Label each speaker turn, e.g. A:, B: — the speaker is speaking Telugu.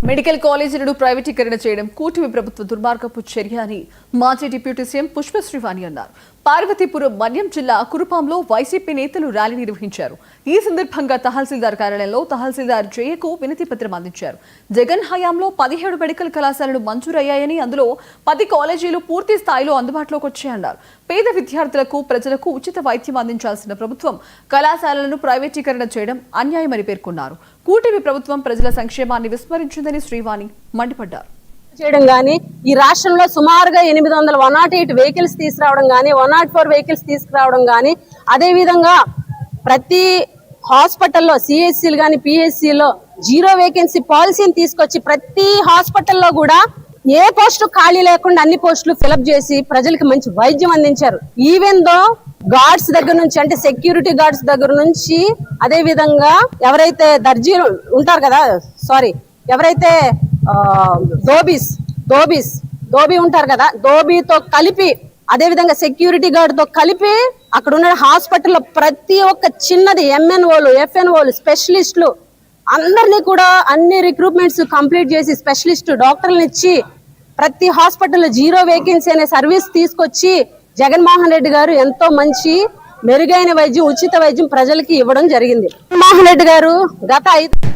A: మెడికల్ కాలేజీలను ప్రైవేటీకరణ చేయడం కూటమి ప్రభుత్వ దుర్మార్గపు చర్య అని మాజీ డిప్యూటీ సీఎం పుష్పశ్రీవాణి అన్నారు. పార్వతీపురం మన్యం జిల్లా కురుపాంలో వైసీపీ నేతలు ర్యాలీ నిర్వహించారు. ఈ సందర్భంగా తహసీల్దార్ కార్యాలయంలో తహసీల్దార్ జయకు వినతి పత్రం అందించారు. జగన్ హయాంలో 17 మెడికల్ కళాశాలలు మంజూరయ్యాయని, అందులో 10 కాలేజీలు పూర్తి స్థాయిలో అందుబాటులోకి వచ్చాయన్నారు. పేద విద్యార్థులకు, ప్రజలకు ఉచిత వైద్యం అందించాల్సిన ప్రభుత్వం కళాశాలలను ప్రైవేటీకరణ చేయడం అన్యాయమని పేర్కొన్నారు. కూటమి ప్రభుత్వం ప్రజల సంక్షేమాన్ని విస్మరించిందని శ్రీవాణి మండిపడ్డారు.
B: చేయడం గానీ, ఈ రాష్ట్రంలో సుమారుగా 800 108 వెహికల్స్ తీసుకురావడం గానీ, 104 వెహికల్స్ తీసుకురావడం గానీ, అదే విధంగా ప్రతి హాస్పిటల్లో సిఎస్సీలు గానీ పిఎస్సీలో 0 వేకెన్సీ పాలసీని తీసుకొచ్చి ప్రతి హాస్పిటల్లో కూడా ఏ పోస్టు ఖాళీ లేకుండా అన్ని పోస్టులు ఫిలప్ చేసి ప్రజలకు మంచి వైద్యం అందించారు. ఈవెన్ దో గార్డ్స్ దగ్గర నుంచి, అంటే సెక్యూరిటీ గార్డ్స్ దగ్గర నుంచి, అదే విధంగా ఎవరైతే దర్జీలు ఉంటారు కదా, ఎవరైతే ధోబీ ఉంటారు కదా, ధోబీతో కలిపి, అదే విధంగా సెక్యూరిటీ గార్డ్ తో కలిపి అక్కడ ఉన్న హాస్పిటల్లో ప్రతి ఒక్క చిన్నది ఎంఎన్ఓలు, ఎఫ్ఎన్ఓలు, స్పెషలిస్టులు అందరినీ కూడా అన్ని రిక్రూట్మెంట్స్ కంప్లీట్ చేసి స్పెషలిస్ట్ డాక్టర్లను ఇచ్చి ప్రతి హాస్పిటల్లో 0 వేకెన్సీ అనే సర్వీస్ తీసుకొచ్చి జగన్మోహన్ రెడ్డి గారు ఎంతో మంచి మెరుగైన వైద్యం, ఉచిత వైద్యం ప్రజలకి ఇవ్వడం జరిగింది. జగన్మోహన్ రెడ్డి గారు గత 5